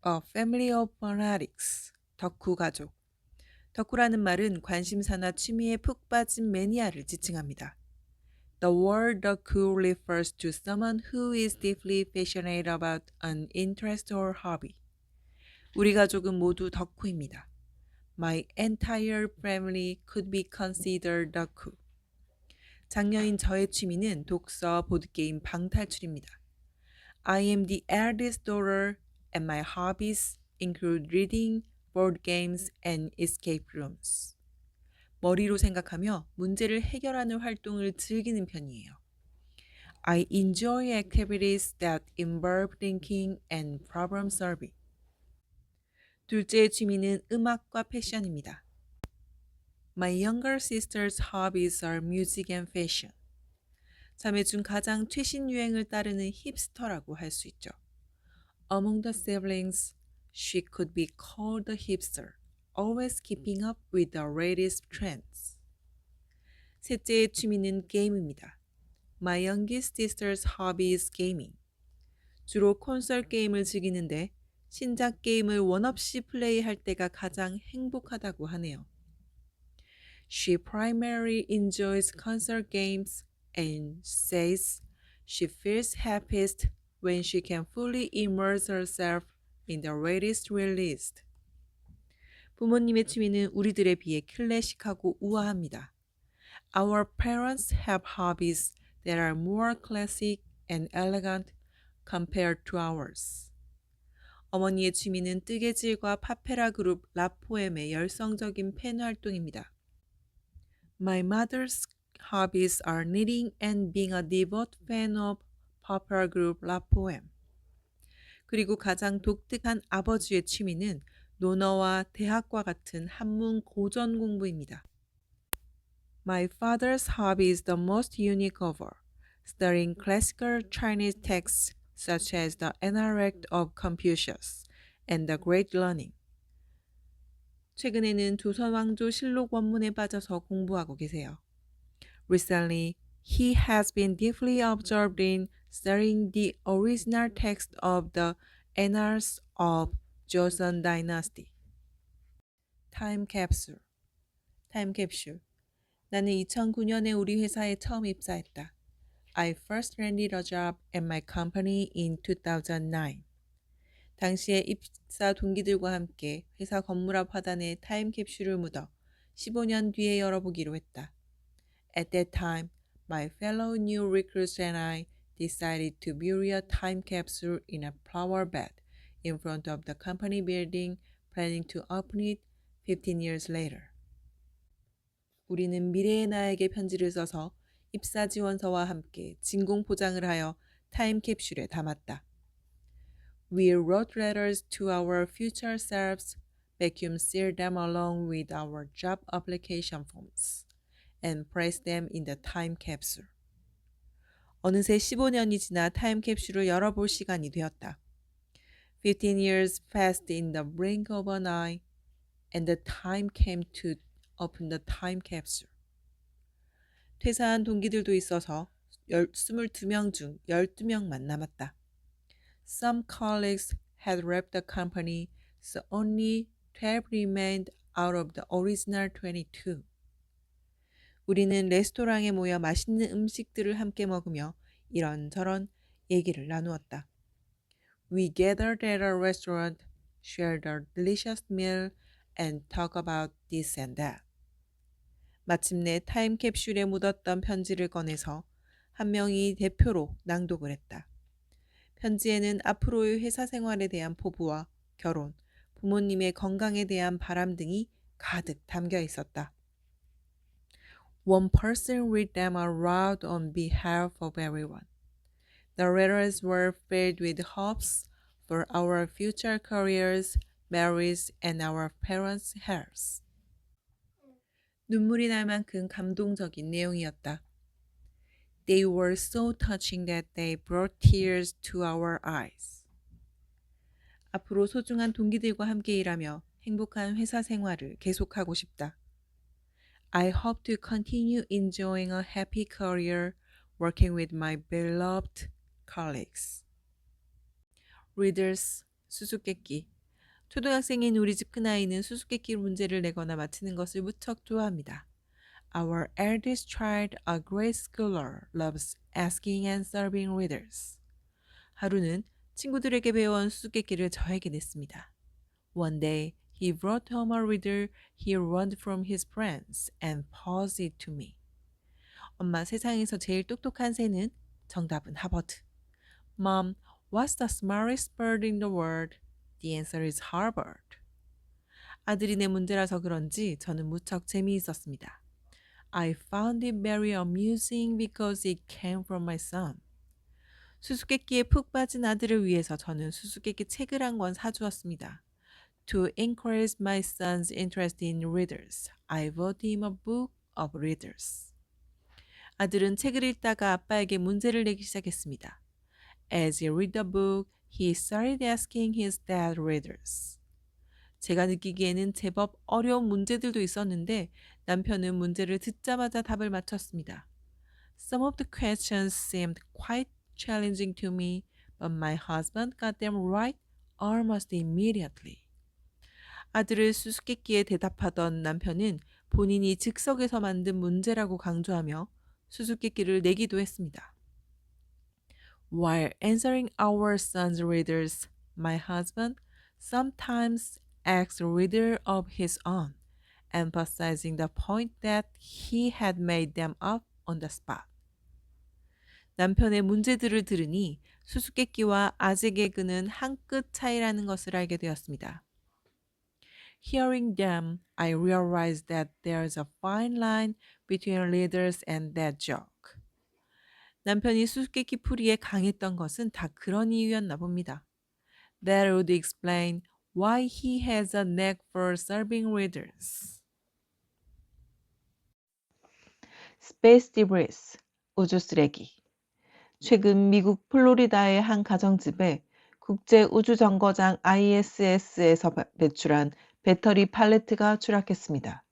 A family of fanatics. 덕후 가족. 덕후라는 말은 관심사나 취미에 푹 빠진 매니아를 지칭합니다. The word 덕후 refers to someone who is deeply passionate about an interest or hobby. 우리 가족은 모두 덕후입니다. My entire family could be considered 덕후. 장녀인 저의 취미는 독서, 보드게임, 방탈출입니다. I am the eldest daughter and my hobbies include reading, board games, and escape rooms. 머리로 생각하며 문제를 해결하는 활동을 즐기는 편이에요. I enjoy activities that involve thinking and problem solving. 둘째의 취미는 음악과 패션입니다. My younger sister's hobbies are music and fashion. 자매 중 가장 최신 유행을 따르는 힙스터라고 할 수 있죠. Among the siblings, she could be called a hipster, always keeping up with the latest trends. 셋째의 취미는 게임입니다. My youngest sister's hobby is gaming. 주로 콘솔 게임을 즐기는데 신작 게임을 원 없이 플레이할 때가 가장 행복하다고 하네요. She primarily enjoys console games and says she feels happiest when she can fully immerse herself in the latest release. 부모님의 취미는 우리들에 비해 클래식하고 우아합니다. Our parents have hobbies that are more classic and elegant compared to ours. 어머니의 취미는 뜨개질과 파페라 그룹 라포엠의 열성적인 팬 활동입니다. My mother's hobbies are knitting and being a devout fan of popular group La Poème. 그리고 가장 독특한 아버지의 취미는 논어와 대학과 같은 한문 고전 공부입니다. My father's hobby is the most unique of all, studying classical Chinese texts such as the Analect of Confucius and the Great Learning. 최근에는 조선왕조 실록 원문에 빠져서 공부하고 계세요. Recently, he has been deeply absorbed in studying the original text of the Annals of Joseon Dynasty. Time capsule. 타임 캡슐. 나는 2009년에 우리 회사에 처음 입사했다. I first landed a job at my company in 2009. 당시에 입사 동기들과 함께 회사 건물 앞 화단에 타임캡슐을 묻어 15년 뒤에 열어보기로 했다. At that time, my fellow new recruits and I decided to bury a time capsule in a flower bed in front of the company building, planning to open it 15 years later. 우리는 미래의 나에게 편지를 써서 입사 지원서와 함께 진공 포장을 하여 타임캡슐에 담았다. We wrote letters to our future selves, vacuum sealed them along with our job application forms, and placed them in the time capsule. 어느새 15년이 지나 타임캡슐을 열어볼 시간이 되었다. 15 years passed in the blink of an eye, and the time came to open the time capsule. 퇴사한 동기들도 있어서 22명 중 12명만 남았다. Some colleagues had left the company, so only 12 remained out of the original 22. 우리는 레스토랑에 모여 맛있는 음식들을 함께 먹으며 이런저런 얘기를 나누었다. We gathered at a restaurant, shared a delicious meal, and talked about this and that. 마침내 타임캡슐에 묻었던 편지를 꺼내서 한 명이 대표로 낭독을 했다. 편지에는 앞으로의 회사 생활에 대한 포부와 결혼, 부모님의 건강에 대한 바람 등이 가득 담겨 있었다. One person read them aloud on behalf of everyone. The letters were filled with hopes for our future careers, marriages, and our parents' health. 눈물이 날 만큼 감동적인 내용이었다. They were so touching that they brought tears to our eyes. 앞으로 소중한 동기들과 함께 일하며 행복한 회사 생활을 계속하고 싶다. I hope to continue enjoying a happy career working with my beloved colleagues. Readers, 수수께끼. 초등학생인 우리 집 큰아이는 수수께끼 문제를 내거나 맞히는 것을 무척 좋아합니다. Our eldest child, a great scholar, loves asking and serving riddles. 하루는 친구들에게 배워온 수수께끼를 저에게 냈습니다. One day, he brought home a riddle he learned from his friends and posed it to me. 엄마, 세상에서 제일 똑똑한 새는? 정답은 하버드. Mom, what's the smartest bird in the world? The answer is Harvard. 아들이 내 문제라서 그런지 저는 무척 재미있었습니다. I found it very amusing because it came from my son. 수수께끼에 푹 빠진 아들을 위해서 저는 수수께끼 책을 한 권 사주었습니다. To encourage my son's interest in riddles, I bought him a book of riddles. 아들은 책을 읽다가 아빠에게 문제를 내기 시작했습니다. As he read the book, he started asking his dad riddles. 제가 느끼기에는 제법 어려운 문제들도 있었는데 남편은 문제를 듣자마자 답을 맞췄습니다. Some of the questions seemed quite challenging to me, but my husband got them right almost immediately. 아들을 수수께끼에 대답하던 남편은 본인이 즉석에서 만든 문제라고 강조하며 수수께끼를 내기도 했습니다. While answering our son's riddles, my husband sometimes asked a riddle of his own, emphasizing the point that he had made them up on the spot. 남편의 문제들을 들으니 수수께끼와 아재 개그는 한 끗 차이라는 것을 알게 되었습니다. Hearing them, I realized that there's a fine line between riddles and that joke. 남편이 수수께끼 풀이에 강했던 것은 다 그런 이유였나 봅니다. That would explain why he has a knack for solving riddles. Space debris, 우주 쓰레기. 최근 미국 플로리다의 한 가정집에 국제 우주 정거장 ISS에서 배출한 배터리 팔레트가 추락했습니다.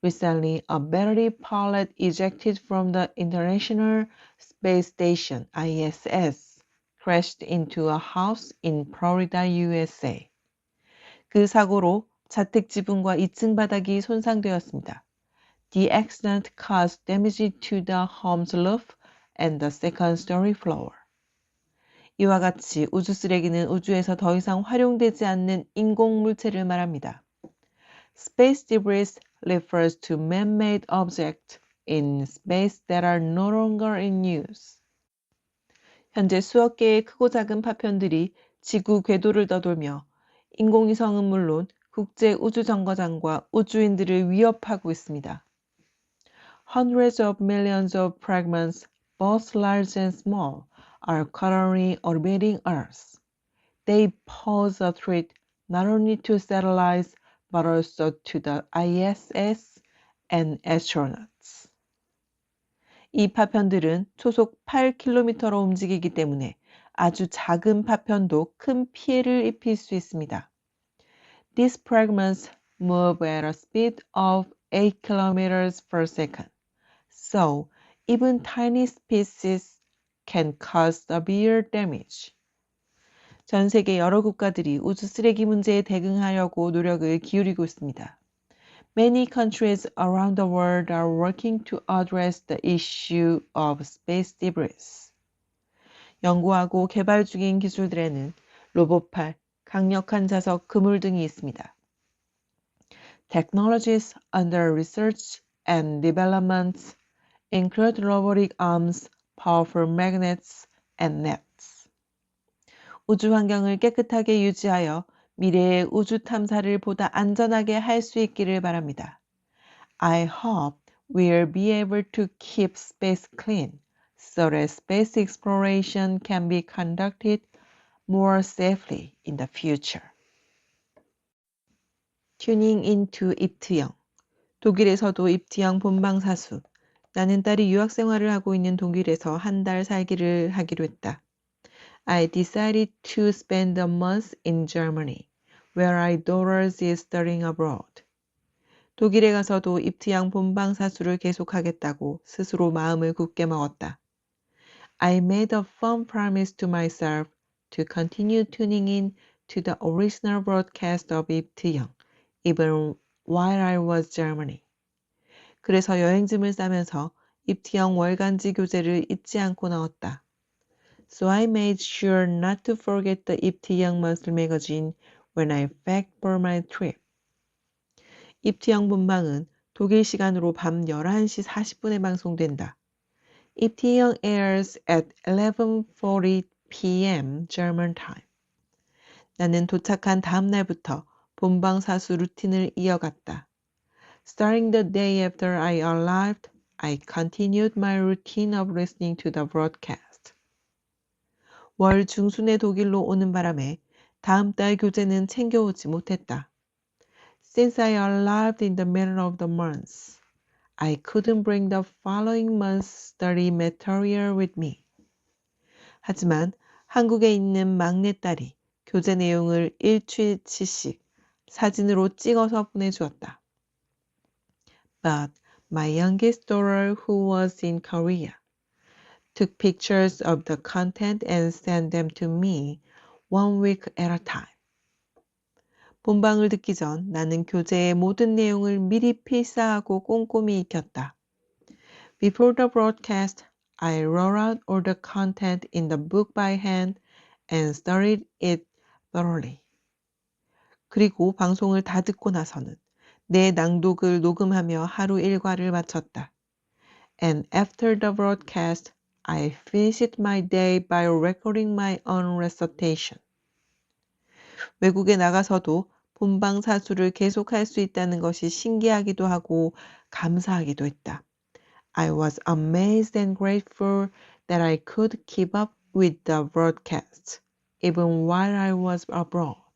Recently, a battery pallet ejected from the International Space Station (ISS) crashed into a house in Florida, USA. 그 사고로 자택 지붕과 2층 바닥이 손상되었습니다. The accident caused damage to the home's roof and the second story floor. 이와 같이 우주 쓰레기는 우주에서 더 이상 활용되지 않는 인공 물체를 말합니다. Space debris refers to man-made objects in space that are no longer in use. 현재 수억 개의 크고 작은 파편들이 지구 궤도를 떠돌며 인공위성은 물론 국제 우주 정거장과 우주인들을 위협하고 있습니다. Hundreds of millions of fragments, both large and small, are currently orbiting Earth. They pose a threat not only to satellites but also to the ISS and astronauts. 이 파편들은 초속 8km로 움직이기 때문에 아주 작은 파편도 큰 피해를 입힐 수 있습니다. These fragments move at a speed of 8 kilometers per second. So, even tiny pieces can cause severe damage. 전 세계 여러 국가들이 우주 쓰레기 문제에 대응하려고 노력을 기울이고 있습니다. Many countries around the world are working to address the issue of space debris. 연구하고 개발 중인 기술들에는 로봇팔, 강력한 자석, 그물 등이 있습니다. Technologies under research and development include robotic arms, powerful magnets, and nets. 우주 환경을 깨끗하게 유지하여 미래의 우주 탐사를 보다 안전하게 할 수 있기를 바랍니다. I hope we'll be able to keep space clean so that space exploration can be conducted more safely in the future. Tuning into 입트영. 독일에서도 입트영 본방사수. 나는 딸이 유학 생활을 하고 있는 독일에서 한 달 살기를 하기로 했다. I decided to spend a month in Germany, where my daughter is studying abroad. 독일에 가서도 입트양 본방사수를 계속하겠다고 스스로 마음을 굳게 먹었다. I made a firm promise to myself to continue tuning in to the original broadcast of 입트영, even while I was Germany. 그래서 여행짐을 싸면서 입트영 월간지 교재를 잊지 않고 넣었다. So I made sure not to forget the 입트영 monthly magazine when I packed for my trip. 입트영 본방은 독일 시간으로 밤 11시 40분에 방송된다. 입트영 airs at 11:40 p.m. German time. 나는 도착한 다음 날부터 본방 사수 루틴을 이어갔다. Starting the day after I arrived, I continued my routine of listening to the broadcast. 월 중순에 독일로 오는 바람에 다음 달 교재는 챙겨오지 못했다. Since I arrived in the middle of the month, I couldn't bring the following month's study material with me. 하지만 한국에 있는 막내딸이 교재 내용을 일주일치씩 사진으로 찍어서 보내주었다. But my youngest daughter, who was in Korea, took pictures of the content and sent them to me 1 week at a time. 본방을 듣기 전 나는 교재의 모든 내용을 미리 필사하고 꼼꼼히 익혔다. Before the broadcast, I wrote out all the content in the book by hand and studied it thoroughly. 그리고 방송을 다 듣고 나서는 내 낭독을 녹음하며 하루 일과를 마쳤다. And after the broadcast, I finished my day by recording my own recitation. 외국에 나가서도 본방 사수를 계속할 수 있다는 것이 신기하기도 하고 감사하기도 했다. I was amazed and grateful that I could keep up with the broadcasts, even while I was abroad.